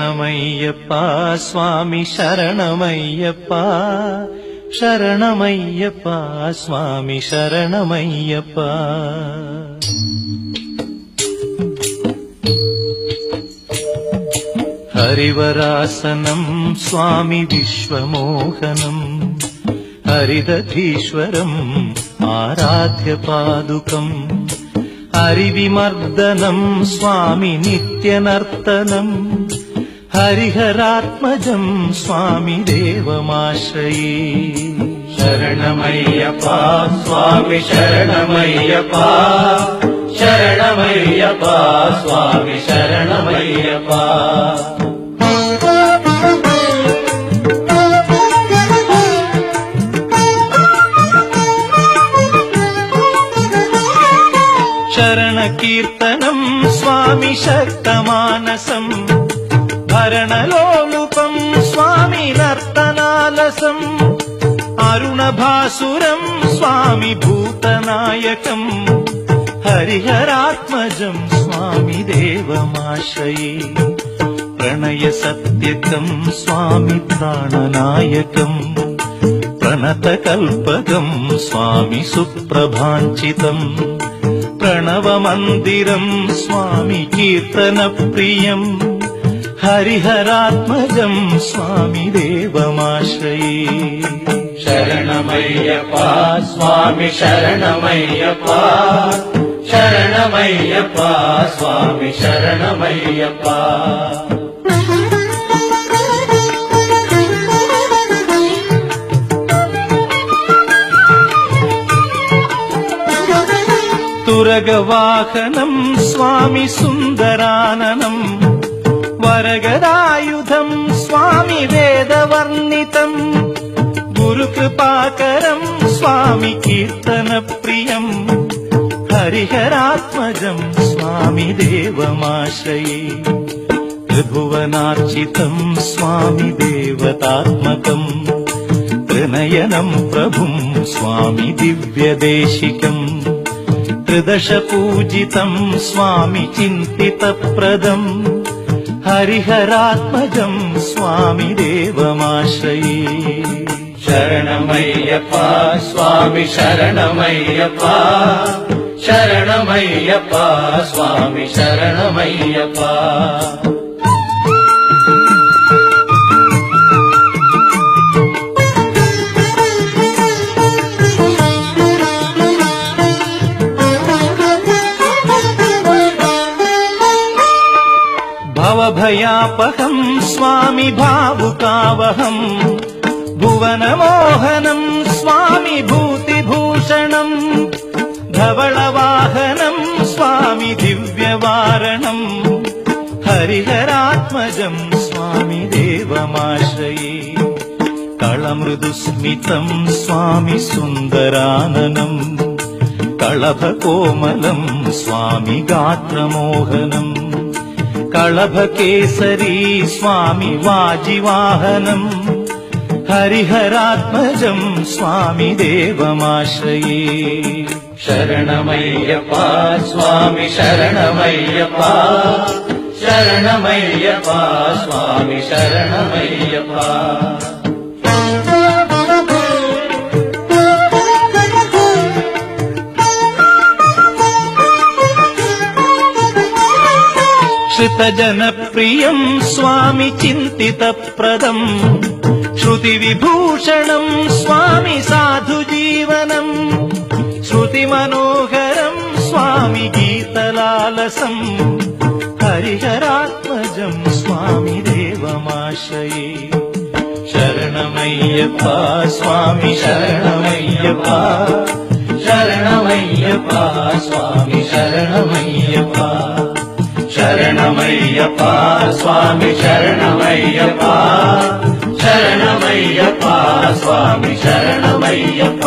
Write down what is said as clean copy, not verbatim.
శరణమయ్యప్ప స్వామి శరణమయ్యప్ప శరణమయ్యప్ప స్వామి శరణమయ్యప్ప. హరివరాసనం స్వామి విశ్వమోహనం హరిదధీశ్వరం ఆరాధ్య పాదుకం హరివిమర్దనం స్వామి నిత్యనర్తనం హరిహరాత్మజం స్వామి దేవమాశ్రయే. శరణమయ్యప్ప స్వామి శరణమయ్యప్ప శరణమయ్యప్ప స్వామి శరణమయ్యప్ప. శరణ కీర్తనం స్వామి శక్తమానసం భరణలోలుపం స్వామి నర్తనాలసం అరుణభాసురం స్వామి భూతనాయకం హరిహరాత్మజం స్వామి దేవమాశ్రయే. ప్రణయ సత్యకం స్వామి ప్రాణనాయకం ప్రణతకల్పకం స్వామి సుప్రభాంచితం ప్రణవమందిరం స్వామి కీర్తన ప్రియం హరిహరాత్మజం స్వామి దేవమాశ్రయే. శరణమయ్యప్ప స్వామి శరణమయ్యప్ప శరణమయ్యప్ప స్వామి శరణమయ్యప్ప. తురగవాహనం స్వామి సుందరాననం వరగదాయుధం స్వామి వేదవర్ణితం గురుకృపాకరం స్వామి కీర్తన ప్రియం హరిహరాత్మజం స్వామి దేవమాశ్రయే. త్రిభువనార్చితం స్వామి దేవతాత్మకం త్రినయనం ప్రభుం స్వామి దివ్యదేశికం త్రిదశ పూజితం స్వామి చింతితప్రదం హరిహరాత్మజం స్వామి దేవమాశ్రయే. శరణమయ్యప్ప స్వామి శరణమయ్యప్ప శరణమయ్యప్ప స్వామి శరణమయ్యప్ప. భవభయాపహం స్వామి భావుకావహం భువనమోహనం స్వామి భూతిభూషణం ధవళవాహనం స్వామి దివ్యవారణం హరిహరాత్మజం స్వామి దేవమాశ్రయే. కళమృదుస్మితం స్వామి సుందరాననం కళభకోమలం స్వామి గాత్రమోహనం కళభకేసరీ స్వామి వాజివాహనం హరిహరాత్మజం స్వామి దేవమాశ్రయే. శరణమయ్యప్ప స్వామి శరణమయ్యప్ప శరణమయ్యప్ప స్వామి శరణమయ్యప్ప. శ్రుతజనప్రియం స్వామి చింతితప్రదం శృతివిభూషణం స్వామి సాధుజీవనం శృతిమనోహరం స్వామి గీతలాలసం హరిహరాత్మజం స్వామి దేవమాశ్రయే. శరణమయ్యప్ప స్వామి శరణమయ్యప్ప శరణమయ్యప్ప స్వామి శరణమయ్యప్ప. శరణమయ్యప్ప స్వామి శరణమయ్యప్ప శరణమయ్యప్ప స్వామి శరణమయ్యప్ప.